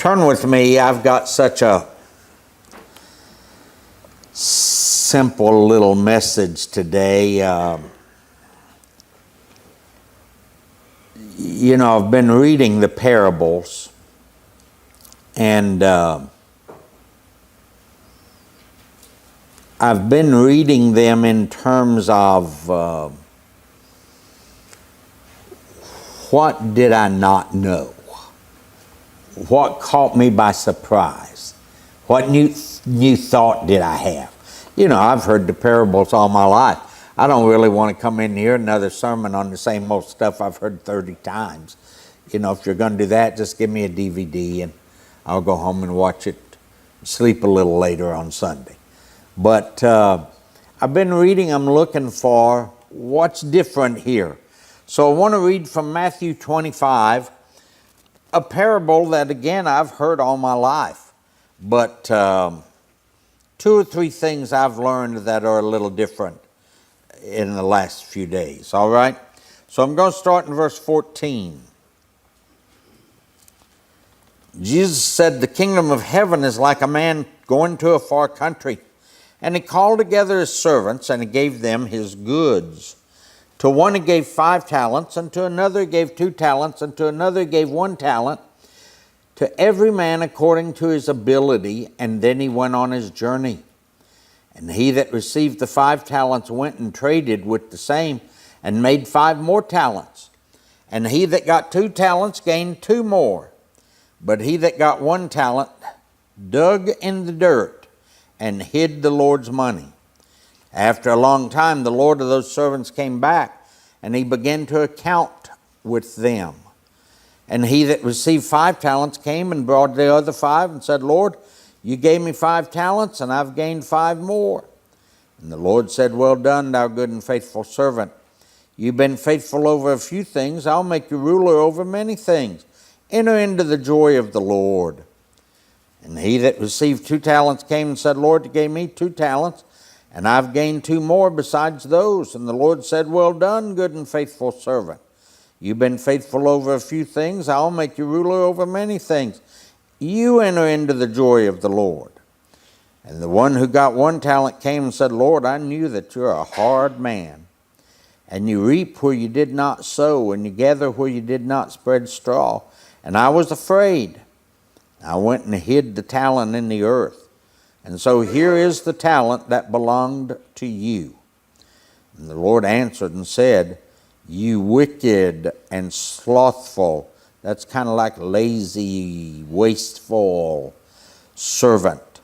Turn with me. I've got such a simple little message today. I've been reading the parables, and I've been reading them in terms of what did I not know? What caught me by surprise? What new thought did I have? I've heard the parables all my life. I don't really want to come in here another sermon on the same old stuff I've heard 30 times. If you're going to do that, just give me a DVD and I'll go home and watch it, sleep a little later on Sunday. But I've been reading, I'm looking for what's different here. So I want to read from Matthew 25, a parable that, again, I've heard all my life. But 2 or 3 things I've learned that are a little different in the last few days, all right? So I'm going to start in verse 14. Jesus said, "The kingdom of heaven is like a man going to a far country, and he called together his servants, and he gave them his goods. To one he gave 5 talents, and to another he gave 2 talents, and to another he gave 1 talent, to every man according to his ability, and then he went on his journey. And he that received the 5 talents went and traded with the same, and made 5 more talents. And he that got 2 talents gained 2 more. But he that got 1 talent dug in the dirt, and hid the Lord's money. After a long time, the Lord of those servants came back, and he began to account with them. And he that received 5 talents came and brought the other 5 and said, Lord, you gave me 5 talents, and I've gained 5 more. And the Lord said, Well done, thou good and faithful servant. You've been faithful over a few things. I'll make you ruler over many things. Enter into the joy of the Lord. And he that received 2 talents came and said, Lord, you gave me 2 talents, and I've gained 2 more besides those. And the Lord said, Well done, good and faithful servant. You've been faithful over a few things. I'll make you ruler over many things. You enter into the joy of the Lord. And the one who got 1 talent came and said, Lord, I knew that you're a hard man, and you reap where you did not sow, and you gather where you did not spread straw. And I was afraid. I went and hid the talent in the earth. And so here is the talent that belonged to you. And the Lord answered and said, You wicked and slothful, that's kind of like lazy, wasteful servant.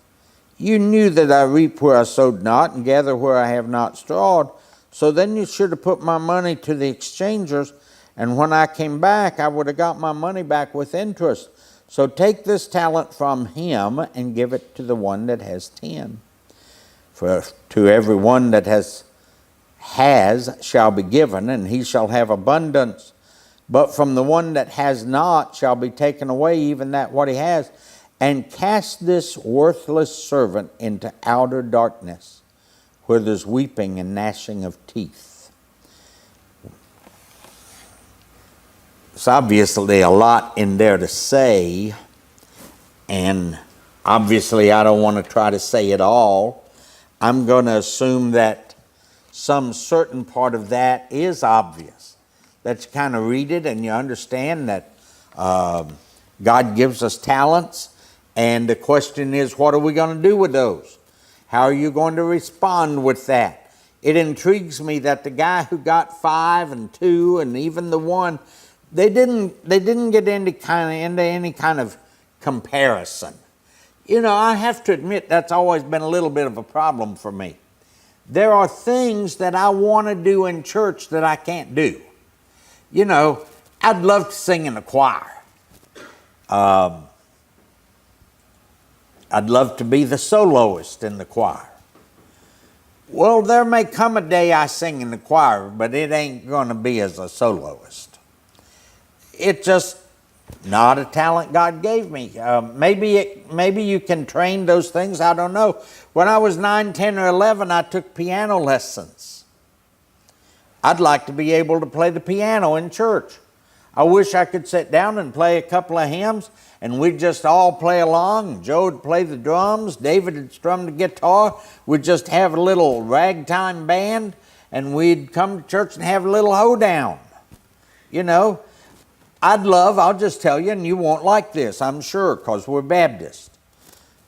You knew that I reap where I sowed not, and gather where I have not strawed. So then you should have put my money to the exchangers, and when I came back, I would have got my money back with interest. So take this talent from him and give it to the one that has 10. For to every one that has shall be given, and he shall have abundance. But from the one that has not shall be taken away even that what he has. And cast this worthless servant into outer darkness, where there's weeping and gnashing of teeth." There's obviously a lot in there to say, and obviously I don't want to try to say it all. I'm going to assume that some certain part of that is obvious. That you kind of read it and you understand that God gives us talents, and the question is, what are we going to do with those? How are you going to respond with that? It intrigues me that the guy who got 5 and 2 and even the 1, they didn't get into any kind of comparison. I have to admit that's always been a little bit of a problem for me. There are things that I want to do in church that I can't do. I'd love to sing in the choir. I'd love to be the soloist in the choir. Well, there may come a day I sing in the choir, but it ain't going to be as a soloist. It's just not a talent God gave me. Maybe you can train those things. I don't know. When I was 9, 10, or 11, I took piano lessons. I'd like to be able to play the piano in church. I wish I could sit down and play a couple of hymns and we'd just all play along. Joe would play the drums, David would strum the guitar. We'd just have a little ragtime band and we'd come to church and have a little hoedown. You know, I'll just tell you, and you won't like this, I'm sure, because we're Baptist.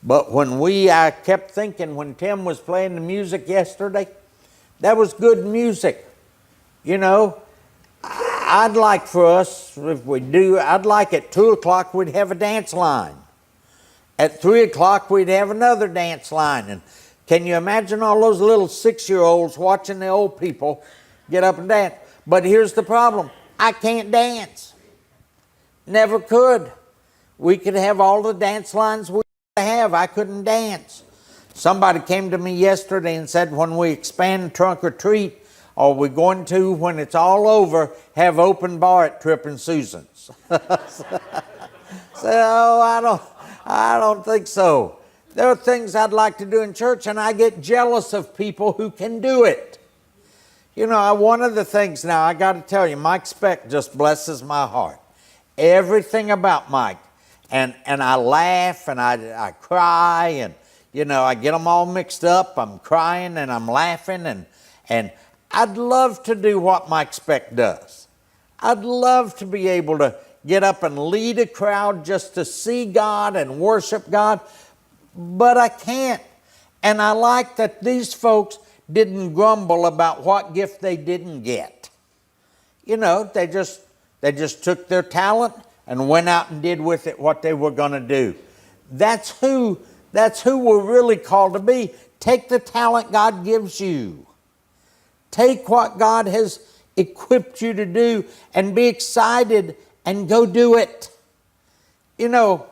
But I kept thinking when Tim was playing the music yesterday, that was good music. You know, I'd like for us, I'd like at 2 o'clock we'd have a dance line. At 3 o'clock we'd have another dance line. And can you imagine all those little 6-year-olds watching the old people get up and dance? But here's the problem. I can't dance. Never could. We could have all the dance lines we have. I couldn't dance. Somebody came to me yesterday and said, when we expand Trunk or Treat, are we going to, when it's all over, have open bar at Trip and Susan's? So I don't think so. There are things I'd like to do in church, and I get jealous of people who can do it. You know, one of the things now, I got to tell you, Mike Speck just blesses my heart. Everything about Mike. And I laugh and I cry and, you know, I get them all mixed up. I'm crying and I'm laughing and I'd love to do what Mike Speck does. I'd love to be able to get up and lead a crowd just to see God and worship God, but I can't. And I like that these folks didn't grumble about what gift they didn't get. You know, they just took their talent and went out and did with it what they were going to do. That's who we're really called to be. Take the talent God gives you. Take what God has equipped you to do and be excited and go do it. You know,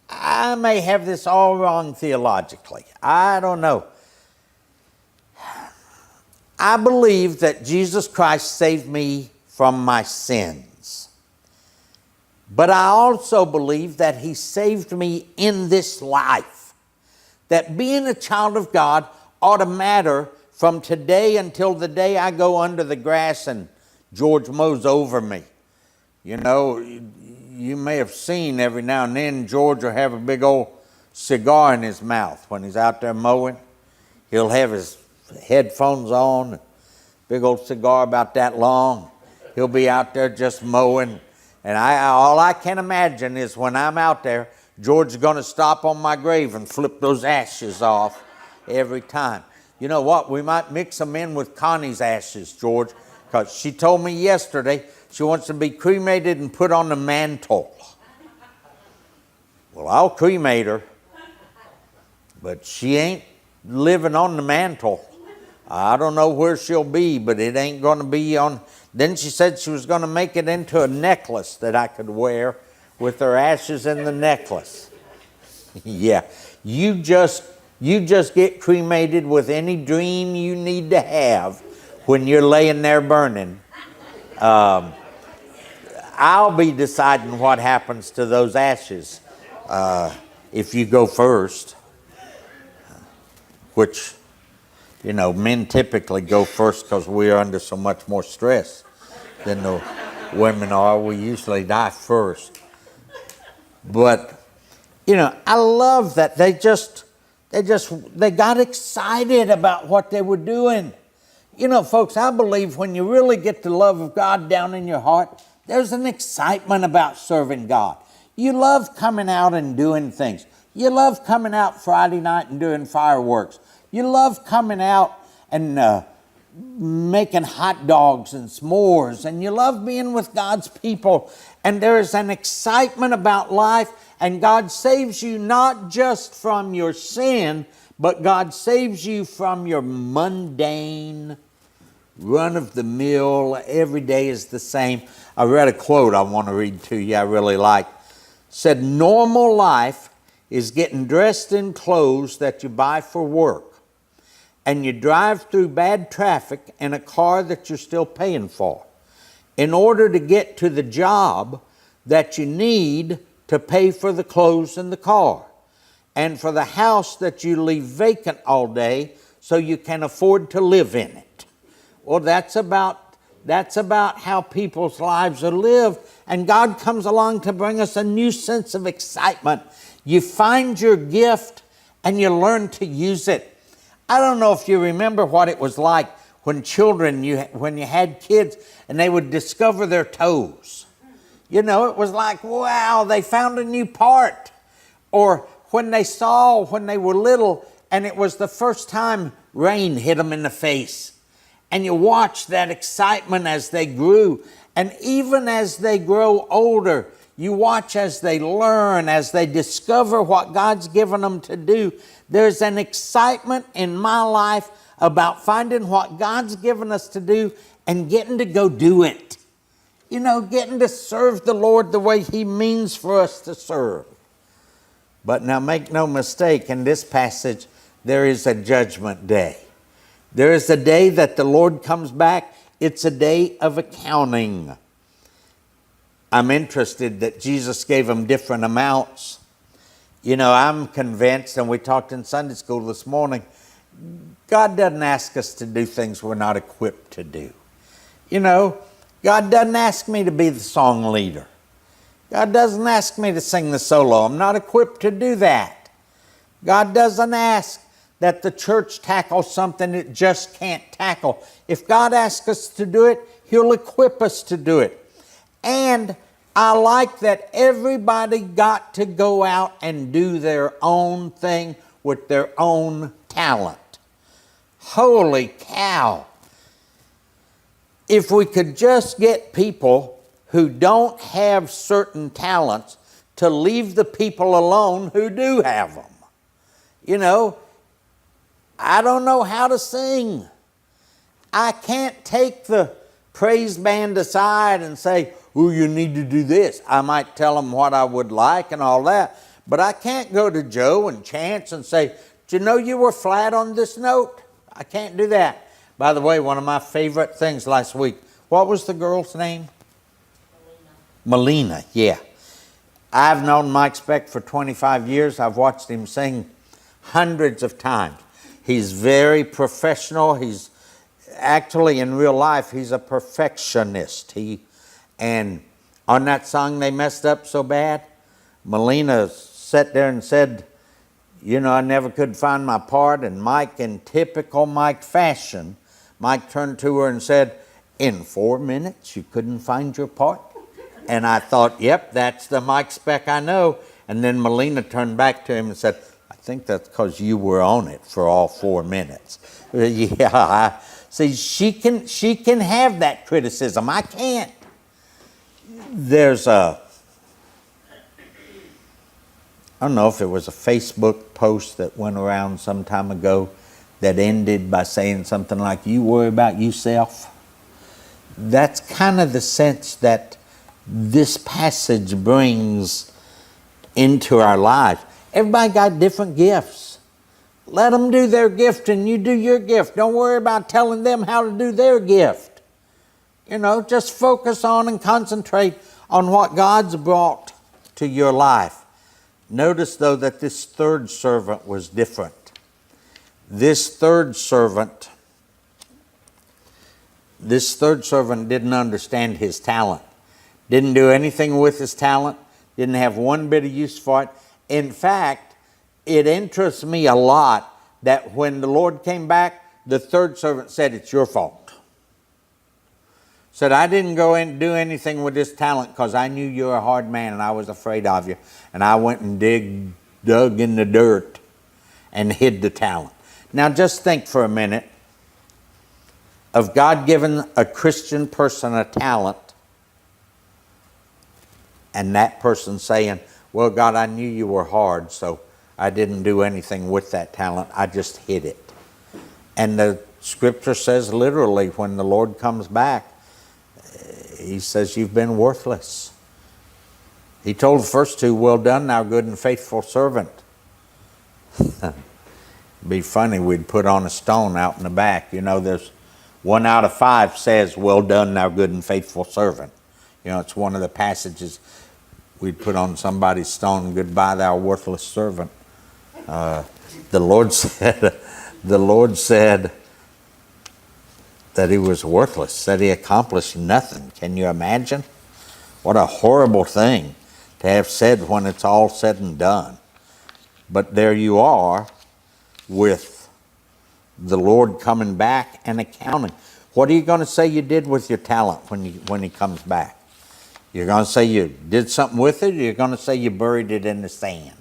I may have this all wrong theologically. I don't know. I believe that Jesus Christ saved me from my sins. But I also believe that He saved me in this life. That being a child of God ought to matter from today until the day I go under the grass and George mows over me. You know, you may have seen every now and then George will have a big old cigar in his mouth when he's out there mowing. He'll have his headphones on, big old cigar about that long. He'll be out there just mowing. And all I can imagine is when I'm out there, George's going to stop on my grave and flip those ashes off every time. You know what? We might mix them in with Connie's ashes, George, because she told me yesterday she wants to be cremated and put on the mantle. Well, I'll cremate her, but she ain't living on the mantle. I don't know where she'll be, but it ain't going to be on. Then she said she was going to make it into a necklace that I could wear with her ashes in the necklace. Yeah, you just get cremated with any dream you need to have when you're laying there burning. I'll be deciding what happens to those ashes if you go first, which, you know, men typically go first because we are under so much more stress than the women are. We usually die first. But, you know, I love that they got excited about what they were doing. You know, folks, I believe when you really get the love of God down in your heart, there's an excitement about serving God. You love coming out and doing things. You love coming out Friday night and doing fireworks. You love coming out and making hot dogs and s'mores, and you love being with God's people, and there is an excitement about life, and God saves you not just from your sin, but God saves you from your mundane, run-of-the-mill, every day is the same. I read a quote I want to read to you I really like. It said, normal life is getting dressed in clothes that you buy for work, and you drive through bad traffic in a car that you're still paying for in order to get to the job that you need to pay for the clothes in the car and for the house that you leave vacant all day so you can afford to live in it. Well, that's about That's about how people's lives are lived. And God comes along to bring us a new sense of excitement. You find your gift and you learn to use it. I don't know if you remember what it was like when when you had kids and they would discover their toes. You know, it was like, wow, they found a new part. Or when they were little and it was the first time rain hit them in the face. And you watch that excitement as they grew. And even as they grow older, you watch as they learn, as they discover what God's given them to do. There's an excitement in my life about finding what God's given us to do and getting to go do it. You know, getting to serve the Lord the way He means for us to serve. But now make no mistake, in this passage, there is a judgment day. There is a day that the Lord comes back. It's a day of accounting. I'm interested that Jesus gave them different amounts. You know, I'm convinced, and we talked in Sunday school this morning, God doesn't ask us to do things we're not equipped to do. You know, God doesn't ask me to be the song leader. God doesn't ask me to sing the solo. I'm not equipped to do that. God doesn't ask that the church tackle something it just can't tackle. If God asks us to do it, He'll equip us to do it. And I like that everybody got to go out and do their own thing with their own talent. Holy cow. If we could just get people who don't have certain talents to leave the people alone who do have them. You know, I don't know how to sing. I can't take the praise band aside and say, oh, you need to do this. I might tell them what I would like and all that, but I can't go to Joe and Chance and say, do you know you were flat on this note? I can't do that. By the way, one of my favorite things last week, what was the girl's name? Melina, yeah. I've known Mike Speck for 25 years. I've watched him sing hundreds of times. He's very professional. He's actually, in real life, he's a perfectionist. And on that song they messed up so bad, Melina sat there and said, you know, I never could find my part. And Mike, in typical Mike fashion, Mike turned to her and said, in 4 minutes you couldn't find your part? And I thought, yep, that's the Mike Speck I know. And then Melina turned back to him and said, I think that's because you were on it for all 4 minutes. Yeah, see, she can have that criticism. I can't. There's I don't know if it was a Facebook post that went around some time ago that ended by saying something like, you worry about yourself. That's kind of the sense that this passage brings into our lives. Everybody got different gifts. Let them do their gift and you do your gift. Don't worry about telling them how to do their gift. You know, just focus on and concentrate on what God's brought to your life. Notice, though, that this third servant was different. This third servant didn't understand his talent. Didn't do anything with his talent. Didn't have one bit of use for it. In fact, it interests me a lot that when the Lord came back, the third servant said, it's your fault. Said, I didn't go and do anything with this talent because I knew you were a hard man and I was afraid of you. And I went and dug in the dirt and hid the talent. Now just think for a minute of God giving a Christian person a talent and that person saying, well, God, I knew you were hard, so I didn't do anything with that talent. I just hid it. And the scripture says literally when the Lord comes back, He says, you've been worthless. He told the first two, well done, thou good and faithful servant. It'd be funny, we'd put on a stone out in the back. You know, there's 1 out of 5 says, well done, thou good and faithful servant. You know, it's one of the passages we'd put on somebody's stone, goodbye, thou worthless servant. The Lord said, that he was worthless, that he accomplished nothing. Can you imagine? What a horrible thing to have said when it's all said and done. But there you are with the Lord coming back and accounting. What are you going to say you did with your talent when he comes back? You're going to say you did something with it, or you're going to say you buried it in the sand?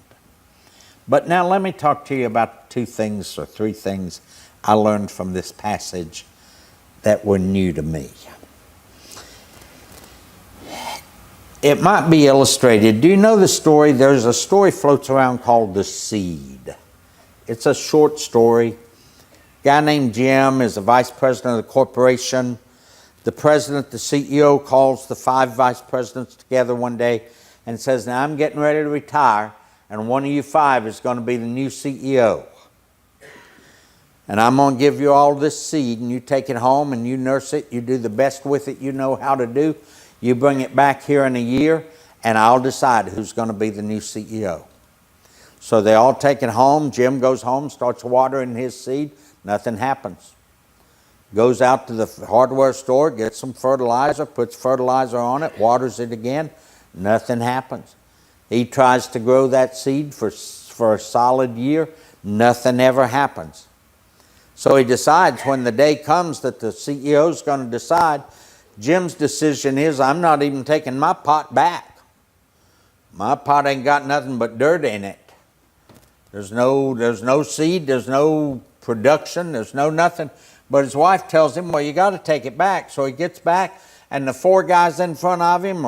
But now let me talk to you about 2 things or 3 things I learned from this passage that were new to me. It might be illustrated. Do you know the story? There's a story floats around called The Seed. It's a short story. A guy named Jim is the vice president of the corporation. The president, the CEO, calls the 5 vice presidents together one day and says, now I'm getting ready to retire, and one of you 5 is going to be the new CEO. And I'm going to give you all this seed, and you take it home and you nurse it. You do the best with it you know how to do. You bring it back here in a year, and I'll decide who's going to be the new CEO. So they all take it home. Jim goes home, starts watering his seed. Nothing happens. Goes out to the hardware store, gets some fertilizer, puts fertilizer on it, waters it again. Nothing happens. He tries to grow that seed for a solid year. Nothing ever happens. So he decides when the day comes that the CEO is going to decide, Jim's decision is, I'm not even taking my pot back. My pot ain't got nothing but dirt in it. There's no seed, there's no production, there's no nothing. But his wife tells him, well, you got to take it back. So he gets back, and the 4 guys in front of him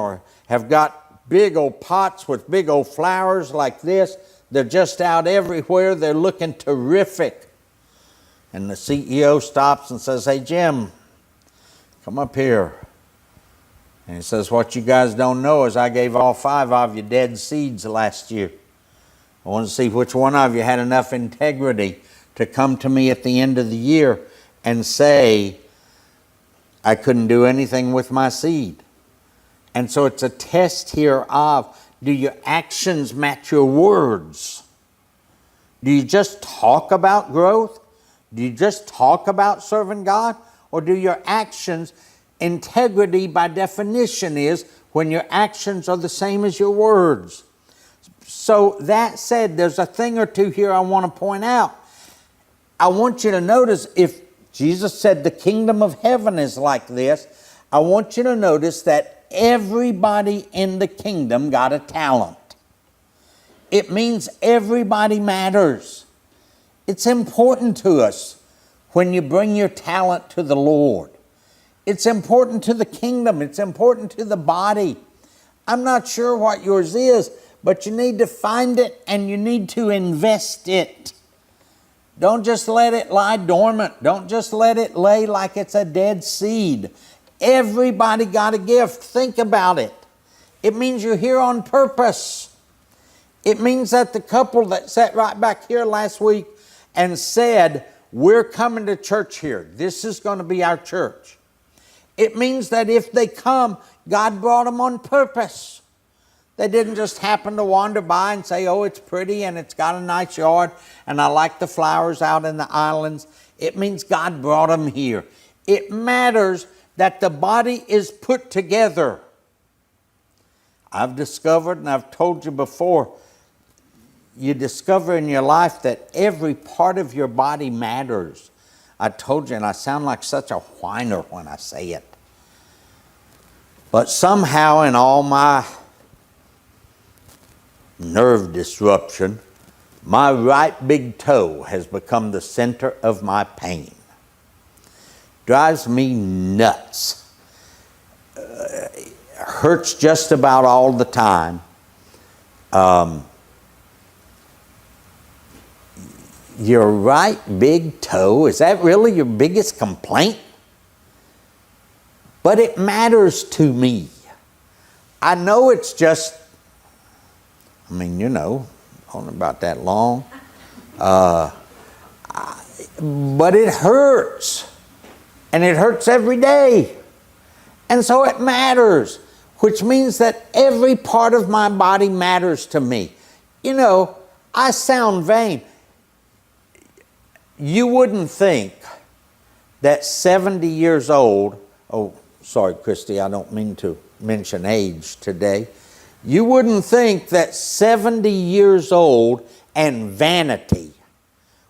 have got big old pots with big old flowers like this. They're just out everywhere. They're looking terrific. And the CEO stops and says, hey, Jim, come up here. And he says, what you guys don't know is I gave all 5 of you dead seeds last year. I want to see which one of you had enough integrity to come to me at the end of the year and say, I couldn't do anything with my seed. And so it's a test here of, do your actions match your words? Do you just talk about growth? Do you just talk about serving God? Or do your actions, integrity by definition is when your actions are the same as your words. So that said, there's a thing or 2 here I want to point out. I want you to notice, if Jesus said the kingdom of heaven is like this, I want you to notice that everybody in the kingdom got a talent. It means everybody matters. It's important to us when you bring your talent to the Lord. It's important to the kingdom. It's important to the body. I'm not sure what yours is, but you need to find it and you need to invest it. Don't just let it lie dormant. Don't just let it lay like it's a dead seed. Everybody got a gift. Think about it. It means you're here on purpose. It means that the couple that sat right back here last week and said, we're coming to church here. This is going to be our church. It means that if they come, God brought them on purpose. They didn't just happen to wander by and say, oh, it's pretty and it's got a nice yard and I like the flowers out in the islands. It means God brought them here. It matters that the body is put together. I've discovered, and I've told you before, you discover in your life that every part of your body matters. I told you, and I sound like such a whiner when I say it. But somehow in all my nerve disruption, my right big toe has become the center of my pain. Drives me nuts. Hurts just about all the time. Your right big toe, is that really your biggest complaint? But it matters to me. I know it's just, only about that long. But it hurts. And it hurts every day. And so it matters, which means that every part of my body matters to me. I sound vain. You wouldn't think that 70 years old, oh, sorry, Christy, I don't mean to mention age today. You wouldn't think that 70 years old and vanity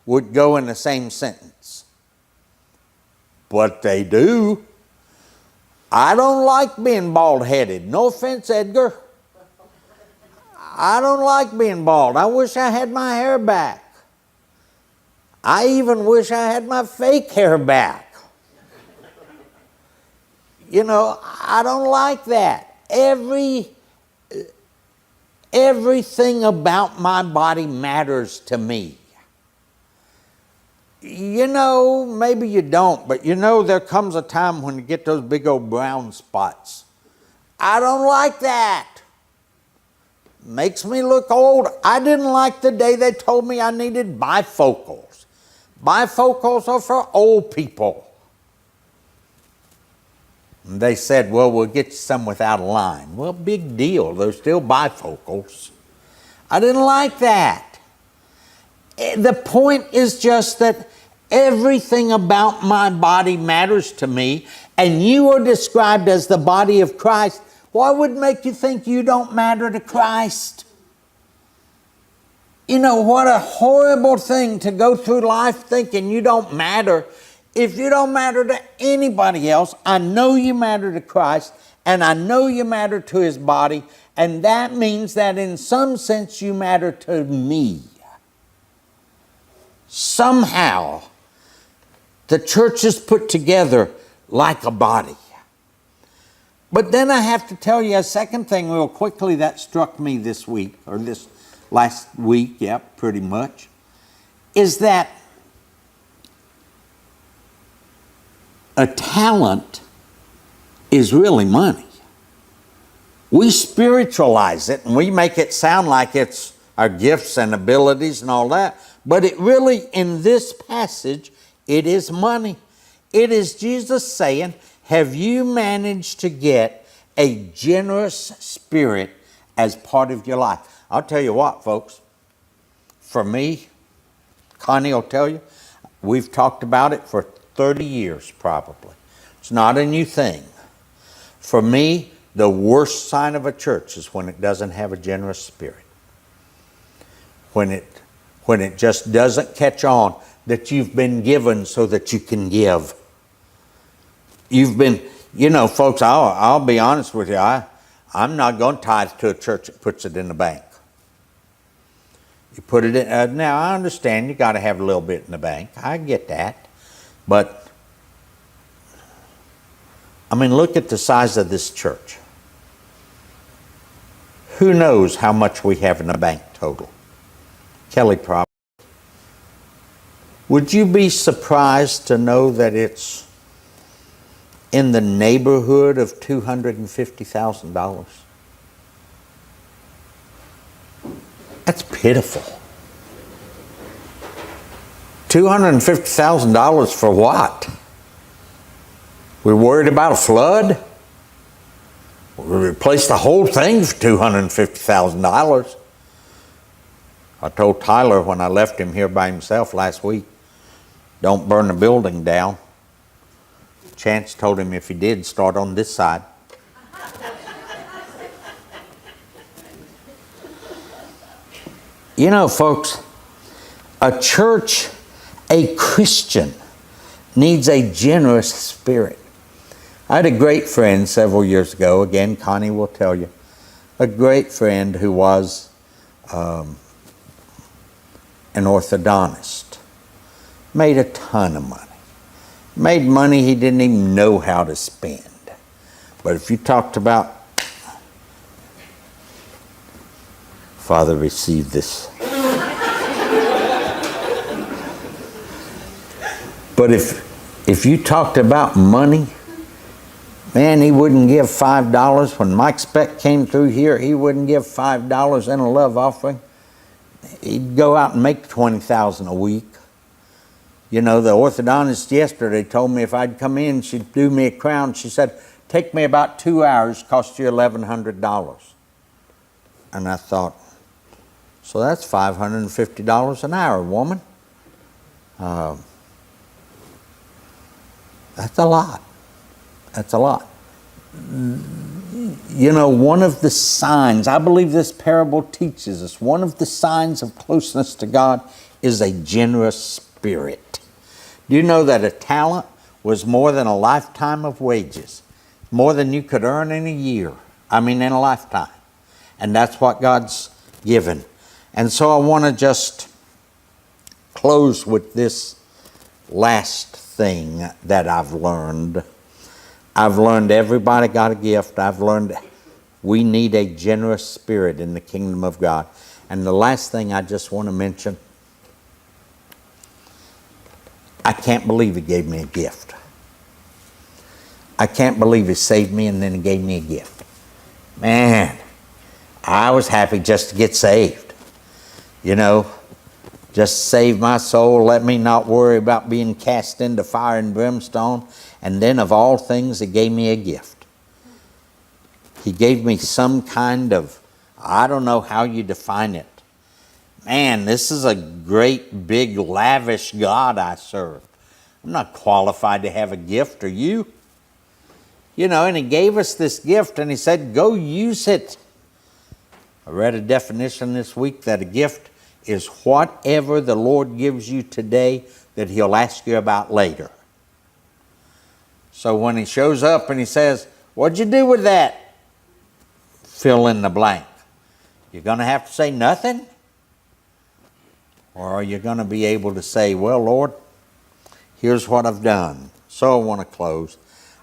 would go in the same sentence. But they do. I don't like being bald-headed. No offense, Edgar. I don't like being bald. I wish I had my hair back. I even wish I had my fake hair back. You know, I don't like that. Everything about my body matters to me. You know, maybe you don't, but you know there comes a time when you get those big old brown spots. I don't like that. Makes me look old. I didn't like the day they told me I needed bifocals. Bifocals are for old people. And they said, well, we'll get you some without a line. Well, big deal. They're still bifocals. I didn't like that. The point is just that everything about my body matters to me, and you are described as the body of Christ. What would make you think you don't matter to Christ? You know, what a horrible thing to go through life thinking you don't matter. If you don't matter to anybody else, I know you matter to Christ, and I know you matter to His body, and that means that in some sense you matter to me. Somehow, the church is put together like a body. But then I have to tell you a second thing real quickly that struck me this week, or this last week, yeah, pretty much, is that a talent is really money. We spiritualize it and we make it sound like it's our gifts and abilities and all that, but it really, in this passage, it is money. It is Jesus saying, have you managed to get a generous spirit as part of your life? I'll tell you what, folks. For me, Connie will tell you, we've talked about it for 30 years probably. It's not a new thing. For me, the worst sign of a church is when it doesn't have a generous spirit. When it just doesn't catch on that you've been given so that you can give. You've been, you know, folks, I'll be honest with you. I'm not going to tithe to a church that puts it in the bank. You put it in, now I understand you got to have a little bit in the bank. I get that. But, I mean, look at the size of this church. Who knows how much we have in the bank total? Kelly probably. Would you be surprised to know that it's in the neighborhood of $250,000? That's pitiful. $250,000 for what? We're worried about a flood? We'll replace the whole thing for $250,000. I told Tyler when I left him here by himself last week, don't burn the building down. Chance told him if he did, start on this side. You know, folks, a church, a Christian, needs a generous spirit. I had a great friend several years ago, again, Connie will tell you, a great friend who was an orthodontist, made a ton of money. Made money he didn't even know how to spend. But if you talked about, Father, receive this. But if you talked about money, man, he wouldn't give $5. When Mike Speck came through here, he wouldn't give $5 in a love offering. He'd go out and make $20,000 a week. You know, the orthodontist yesterday told me if I'd come in, she'd do me a crown. She said, take me about 2 hours, cost you $1,100. And I thought, so that's $550 an hour, woman. That's a lot. That's a lot. You know, one of the signs, I believe this parable teaches us, one of the signs of closeness to God is a generous spirit. Do you know that a talent was more than a lifetime of wages? More than you could earn in a year. In a lifetime. And that's what God's given. And so I want to just close with this last thing that I've learned. I've learned everybody got a gift. I've learned we need a generous spirit in the kingdom of God. And the last thing I just want to mention, I can't believe He gave me a gift. I can't believe He saved me and then He gave me a gift. Man, I was happy just to get saved. You know, just save my soul. Let me not worry about being cast into fire and brimstone. And then of all things, He gave me a gift. He gave me some kind of, I don't know how you define it. Man, this is a great, big, lavish God I serve. I'm not qualified to have a gift, are you? You know, and He gave us this gift and He said, go use it. I read a definition this week that a gift is whatever the Lord gives you today that He'll ask you about later. So when He shows up and He says, what'd you do with that? Fill in the blank. You're going to have to say nothing? Or are you going to be able to say, well, Lord, here's what I've done. So I want to close.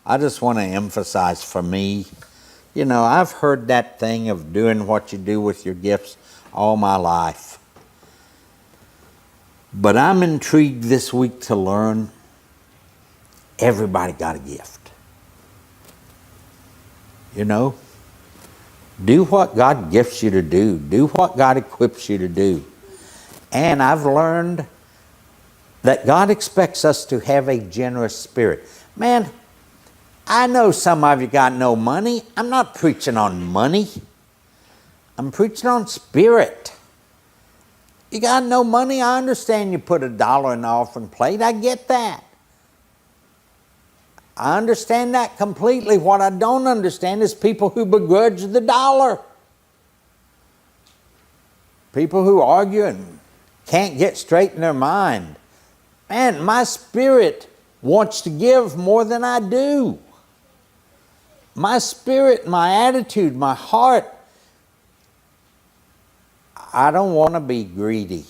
I just want to emphasize for me, you know, I've heard that thing of doing what you do with your gifts all my life. But I'm intrigued this week to learn everybody got a gift. You know, do what God gifts you to do. Do what God equips you to do. And I've learned that God expects us to have a generous spirit. Man, I know some of you got no money. I'm not preaching on money. I'm preaching on spirit. You got no money? I understand you put $1 in the offering plate. I get that. I understand that completely. What I don't understand is people who begrudge the dollar. People who argue and can't get straight in their mind. Man, my spirit wants to give more than I do. My spirit, my attitude, my heart, I don't want to be greedy.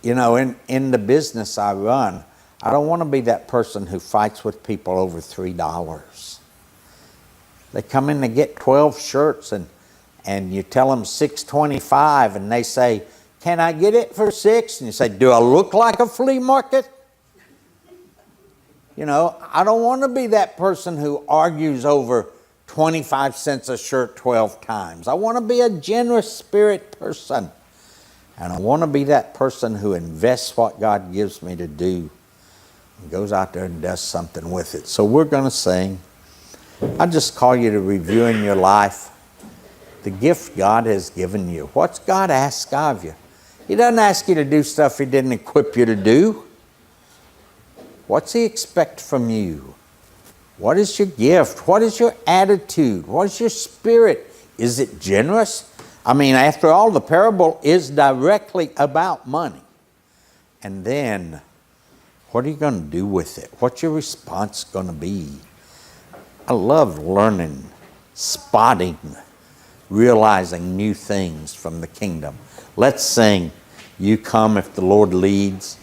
You know, in the business I run, I don't want to be that person who fights with people over $3. They come in to get 12 shirts and you tell them $6.25 and they say, can I get it for $6? And you say, do I look like a flea market? You know, I don't want to be that person who argues over 25 cents a shirt 12 times. I want to be a generous spirit person. And I want to be that person who invests what God gives me to do and goes out there and does something with it. So we're going to sing. I just call you to review in your life the gift God has given you. What's God ask of you? He doesn't ask you to do stuff He didn't equip you to do. What's He expect from you? What is your gift? What is your attitude? What is your spirit? Is it generous? I mean, after all, the parable is directly about money. And then, what are you going to do with it? What's your response going to be? I love learning, spotting, realizing new things from the kingdom. Let's sing, You Come If the Lord Leads.